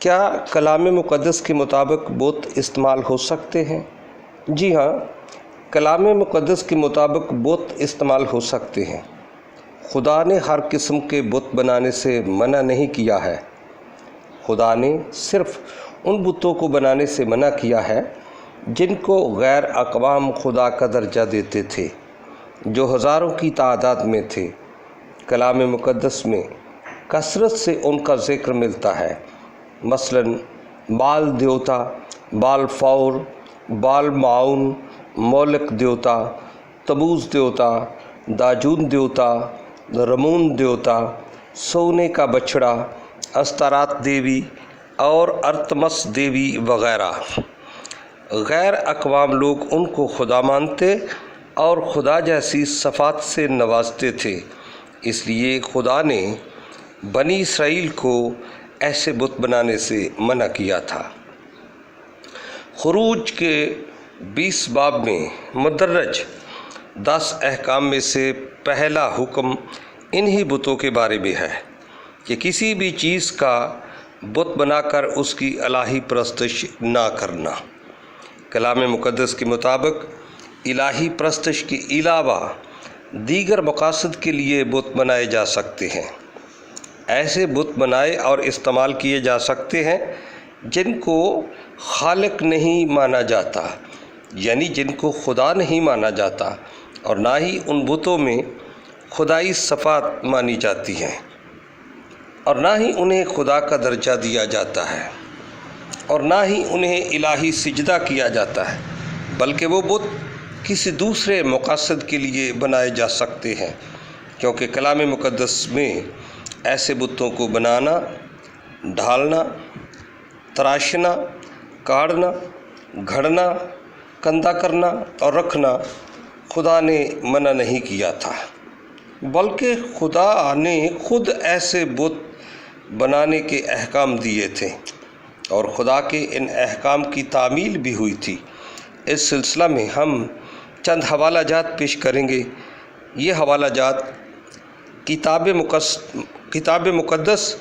کیا کلام مقدس کے مطابق بت استعمال ہو سکتے ہیں؟ جی ہاں، کلام مقدس کے مطابق بت استعمال ہو سکتے ہیں۔ خدا نے ہر قسم کے بت بنانے سے منع نہیں کیا ہے۔ خدا نے صرف ان بتوں کو بنانے سے منع کیا ہے جن کو غیر اقوام خدا کا درجہ دیتے تھے، جو ہزاروں کی تعداد میں تھے۔ کلام مقدس میں کثرت سے ان کا ذکر ملتا ہے، مثلاً بال دیوتا، بال فور، بال معاون، مولک دیوتا، تبوز دیوتا، داجون دیوتا، رمون دیوتا، سونے کا بچڑا، استارات دیوی اور ارتمس دیوی وغیرہ۔ غیر اقوام لوگ ان کو خدا مانتے اور خدا جیسی صفات سے نوازتے تھے، اس لیے خدا نے بنی اسرائیل کو ایسے بت بنانے سے منع کیا تھا۔ خروج کے 20 باب میں مدرج 10 احکام میں سے پہلا حکم انہی بتوں کے بارے میں ہے کہ کسی بھی چیز کا بت بنا کر اس کی الہی پرستش نہ کرنا۔ کلام مقدس کے مطابق الہی پرستش کے علاوہ دیگر مقاصد کے لیے بت بنائے جا سکتے ہیں۔ ایسے بت بنائے اور استعمال کیے جا سکتے ہیں جن کو خالق نہیں مانا جاتا، یعنی جن کو خدا نہیں مانا جاتا، اور نہ ہی ان بتوں میں خدائی صفات مانی جاتی ہیں، اور نہ ہی انہیں خدا کا درجہ دیا جاتا ہے، اور نہ ہی انہیں الہی سجدہ کیا جاتا ہے، بلکہ وہ بت کسی دوسرے مقصد کے لیے بنائے جا سکتے ہیں، کیونکہ کلام مقدس میں ایسے بتوں کو بنانا، ڈھالنا، تراشنا، کاڑنا، گھڑنا، کندہ کرنا اور رکھنا خدا نے منع نہیں کیا تھا، بلکہ خدا نے خود ایسے بت بنانے کے احکام دیے تھے، اور خدا کے ان احکام کی تعمیل بھی ہوئی تھی۔ اس سلسلہ میں ہم چند حوالہ جات پیش کریں گے۔ یہ حوالہ جات کتاب مقدس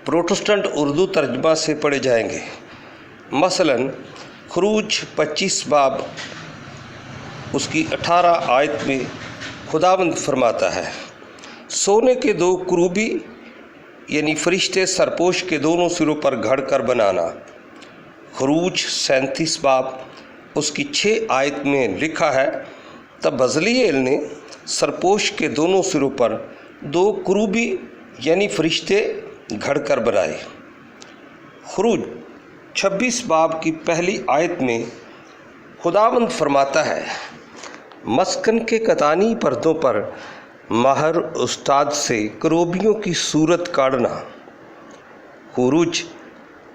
پروٹسٹنٹ اردو ترجمہ سے پڑھے جائیں گے۔ مثلاً خروج 25 باب اس کی 18 آیت میں خداوند فرماتا ہے، سونے کے 2 کروبی یعنی فرشتے سرپوش کے دونوں سروں پر گھڑ کر بنانا۔ خروج 37 باب اس کی 6 آیت میں لکھا ہے، تب بزلیل نے سرپوش کے دونوں سروں پر 2 کروبی یعنی فرشتے گھڑ کر بنائے۔ خروج 26 باب کی پہلی آیت میں خداوند فرماتا ہے، مسکن کے کتانی پردوں پر ماہر استاد سے کروبیوں کی صورت کاڑنا۔ خروج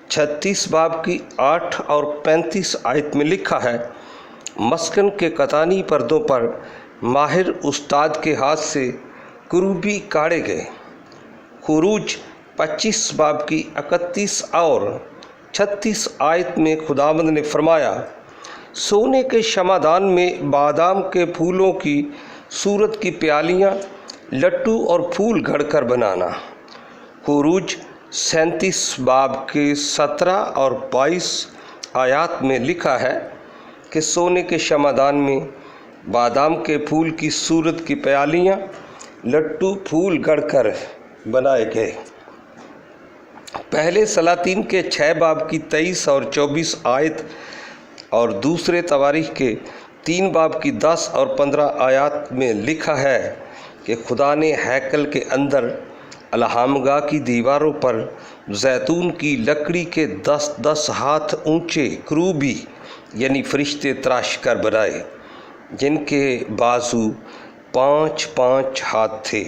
36 باب کی 8 اور 35 آیت میں لکھا ہے، مسکن کے کتانی پردوں پر ماہر استاد کے ہاتھ سے کروبی کاڑے گئے۔ خروج 25 باب کی 31 اور 36 آیت میں خداوند نے فرمایا، سونے کے شمعدان میں بادام کے پھولوں کی صورت کی پیالیاں، لٹو اور پھول گھڑ کر بنانا۔ خروج 37 باب کے 17 اور 22 آیات میں لکھا ہے کہ سونے کے شمعدان میں بادام کے پھول کی صورت کی پیالیاں، لٹو، پھول گڑھ کر بنائے گئے۔ پہلے سلاطین کے 6 باب کی 23 اور 24 آیت اور دوسرے تواریخ کے 3 باب کی 10 اور 15 آیات میں لکھا ہے کہ خدا نے ہیکل کے اندر الہامگاہ کی دیواروں پر زیتون کی لکڑی کے 10 ہاتھ اونچے کروبی یعنی فرشتے تراش کر بنائے، جن کے بازو 5 ہاتھ تھے۔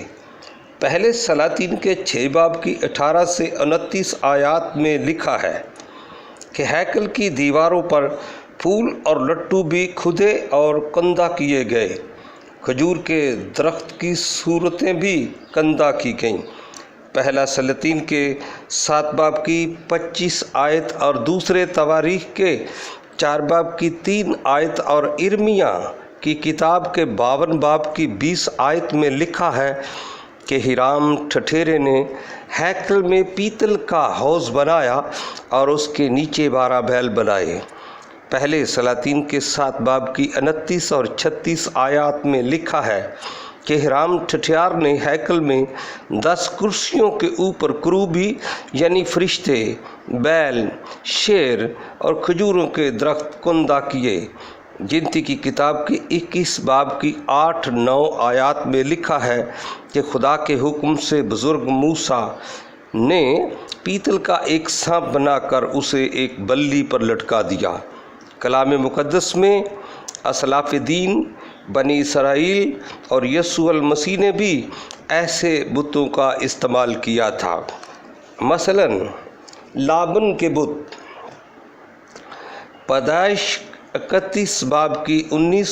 پہلے سلاطین کے 6 باب کی 18 سے 29 آیات میں لکھا ہے کہ ہیکل کی دیواروں پر پھول اور لٹو بھی کھدے اور کندہ کیے گئے، کھجور کے درخت کی صورتیں بھی کندہ کی گئیں۔ پہلا سلاطین کے 7 باب کی 25 آیت اور دوسرے تواریخ کے 4 باب کی 3 آیت اور ارمیہ کی کتاب کے 52 باب کی 20 آیت میں لکھا ہے کہ ہیرام ٹھٹھیرے نے ہیکل میں پیتل کا حوض بنایا اور اس کے نیچے 12 بیل بنائے۔ پہلے سلاطین کے 7 باب کی 29 اور 36 آیات میں لکھا ہے کہ ہیرام ٹھٹھیار نے ہیکل میں 10 کرسیوں کے اوپر کروبی یعنی فرشتے، بیل، شیر اور کھجوروں کے درخت کندہ کیے۔ گنتی کی کتاب کے 21 باب کی 8-9 آیات میں لکھا ہے کہ خدا کے حکم سے بزرگ موسیٰ نے پیتل کا ایک سانپ بنا کر اسے ایک بلی پر لٹکا دیا۔ کلام مقدس میں اسلاف دین، بنی اسرائیل اور یسوع المسیح نے بھی ایسے بتوں کا استعمال کیا تھا۔ مثلاً لابن کے بت۔ پیدائش 31 باب کی 19،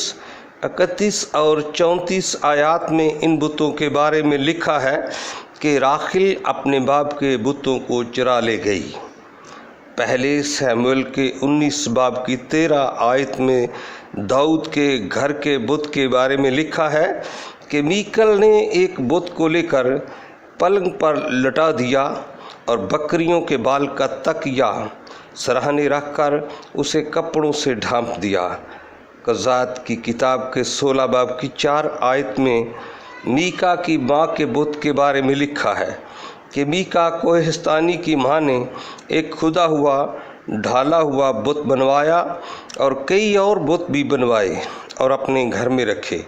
31 اور 34 آیات میں ان بتوں کے بارے میں لکھا ہے کہ راخل اپنے باپ کے بتوں کو چرا لے گئی۔ پہلے سیموئیل کے 19 باب کی 13 آیت میں داؤد کے گھر کے بت کے بارے میں لکھا ہے کہ میکل نے ایک بت کو لے کر پلنگ پر لٹا دیا اور بکریوں کے بال کا تکیہ سرہانے رکھ کر اسے کپڑوں سے ڈھانپ دیا۔ قضات کی کتاب کے 16 باب کی 4 آیت میں میکا کی ماں کے بت کے بارے میں لکھا ہے کہ میکا کوہستانی کی ماں نے ایک کھدا ہوا ڈھالا ہوا بت بنوایا اور کئی اور بت بھی بنوائے اور اپنے گھر میں رکھے۔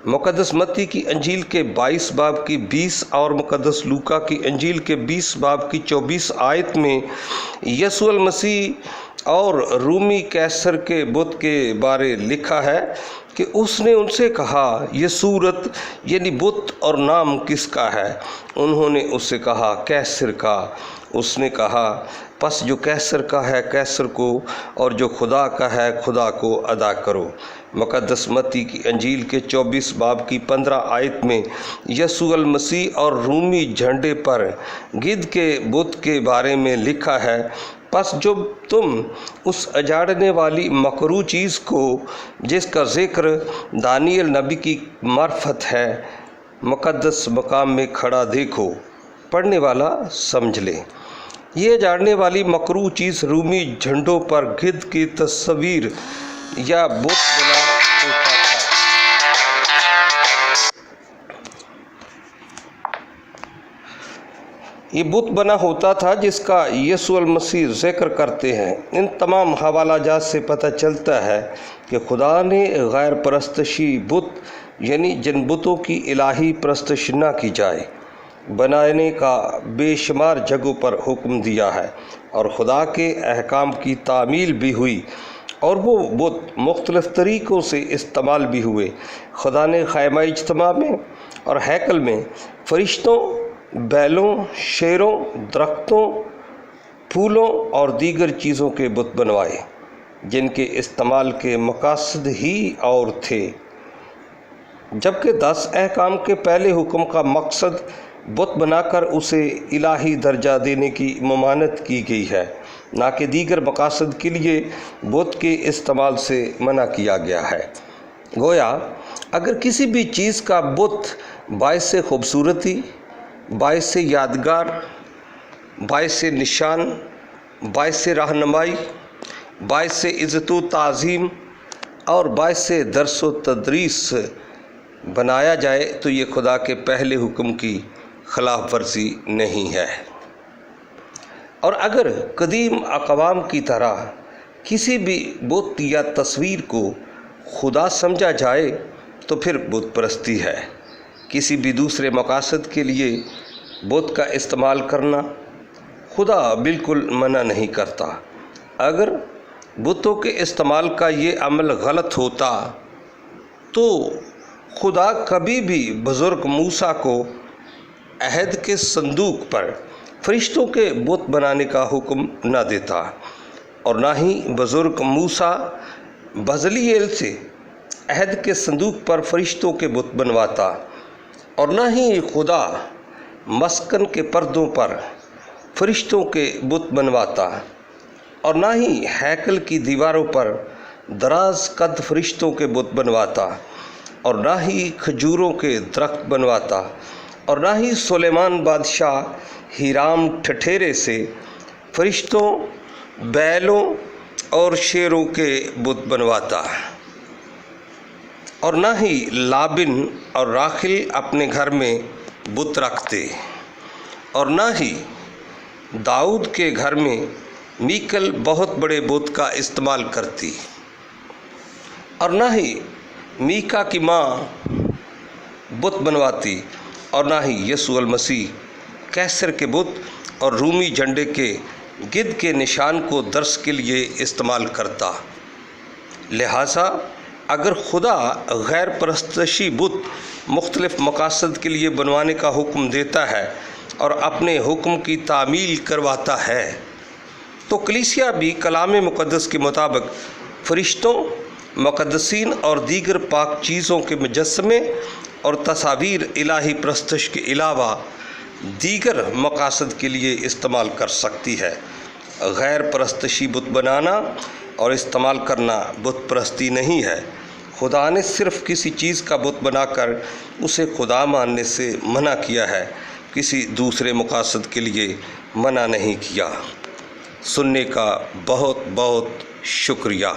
مقدس متی کی انجیل کے 22 باب کی 20 اور مقدس لوکا کی انجیل کے 20 باب کی 24 آیت میں یسوع المسیح اور رومی کیسر کے بت کے بارے لکھا ہے کہ اس نے ان سے کہا، یہ صورت یعنی بت اور نام کس کا ہے؟ انہوں نے اس سے کہا، کیسر کا۔ اس نے کہا، پس جو کیسر کا ہے کیسر کو، اور جو خدا کا ہے خدا کو ادا کرو۔ مقدس متی کی انجیل کے 24 باب کی 15 آیت میں یسوع المسیح اور رومی جھنڈے پر گدھ کے بت کے بارے میں لکھا ہے، پس جب تم اس اجاڑنے والی مکروہ چیز کو جس کا ذکر دانیل نبی کی معرفت ہے مقدس مقام میں کھڑا دیکھو، پڑھنے والا سمجھ لے۔ یہ اجاڑنے والی مکروہ چیز رومی جھنڈوں پر گدھ کی تصویر یا بت بنا ہوتا تھا۔ یہ بت بنا ہوتا تھا جس کا یسوع المسیح ذکر کرتے ہیں۔ ان تمام حوالہ جات سے پتہ چلتا ہے کہ خدا نے غیر پرستشی بت یعنی جن بتوں کی الہی پرستش نہ کی جائے بنانے کا بے شمار جگہوں پر حکم دیا ہے، اور خدا کے احکام کی تعمیل بھی ہوئی اور وہ بت مختلف طریقوں سے استعمال بھی ہوئے۔ خدا نے خیمہ اجتماع میں اور ہیکل میں فرشتوں، بیلوں، شیروں، درختوں، پھولوں اور دیگر چیزوں کے بت بنوائے جن کے استعمال کے مقاصد ہی اور تھے، جبکہ 10 احکام کے پہلے حکم کا مقصد بت بنا کر اسے الہی درجہ دینے کی ممانعت کی گئی ہے، نہ کہ دیگر مقاصد کے لیے بت کے استعمال سے منع کیا گیا ہے۔ گویا اگر کسی بھی چیز کا بت باعث خوبصورتی، باعث یادگار، باعث نشان، باعث رہنمائی، باعث عزت و تعظیم اور باعث درس و تدریس بنایا جائے تو یہ خدا کے پہلے حکم کی خلاف ورزی نہیں ہے۔ اور اگر قدیم اقوام کی طرح کسی بھی بت یا تصویر کو خدا سمجھا جائے تو پھر بت پرستی ہے۔ کسی بھی دوسرے مقاصد کے لیے بت کا استعمال کرنا خدا بالکل منع نہیں کرتا۔ اگر بتوں کے استعمال کا یہ عمل غلط ہوتا تو خدا کبھی بھی بزرگ موسیٰ کو عہد کے صندوق پر فرشتوں کے بت بنانے کا حکم نہ دیتا، اور نہ ہی بزرگ موسیٰ بزلیل سے عہد کے صندوق پر فرشتوں کے بت بنواتا، اور نہ ہی خدا مسکن کے پردوں پر فرشتوں کے بت بنواتا، اور نہ ہی ہیکل کی دیواروں پر دراز قد فرشتوں کے بت بنواتا، اور نہ ہی کھجوروں کے درخت بنواتا، اور نہ ہی سلیمان بادشاہ ہیرام ٹھٹھیرے سے فرشتوں، بیلوں اور شیروں کے بت بنواتا، اور نہ ہی لابن اور راخل اپنے گھر میں بت رکھتے، اور نہ ہی داؤد کے گھر میں میکل بہت بڑے بت کا استعمال کرتی، اور نہ ہی میکا کی ماں بت بنواتی، اور نہ ہی یسوع المسیح کیسر کے بت اور رومی جھنڈے کے گدھ کے نشان کو درس کے لیے استعمال کرتا۔ لہٰذا اگر خدا غیر پرستشی بت مختلف مقاصد کے لیے بنوانے کا حکم دیتا ہے اور اپنے حکم کی تعمیل کرواتا ہے، تو کلیسیا بھی کلام مقدس کے مطابق فرشتوں، مقدسین اور دیگر پاک چیزوں کے مجسمے اور تصاویر الہی پرستش کے علاوہ دیگر مقاصد کے لیے استعمال کر سکتی ہے۔ غیر پرستشی بت بنانا اور استعمال کرنا بت پرستی نہیں ہے۔ خدا نے صرف کسی چیز کا بت بنا کر اسے خدا ماننے سے منع کیا ہے، کسی دوسرے مقاصد کے لیے منع نہیں کیا۔ سننے کا بہت بہت شکریہ۔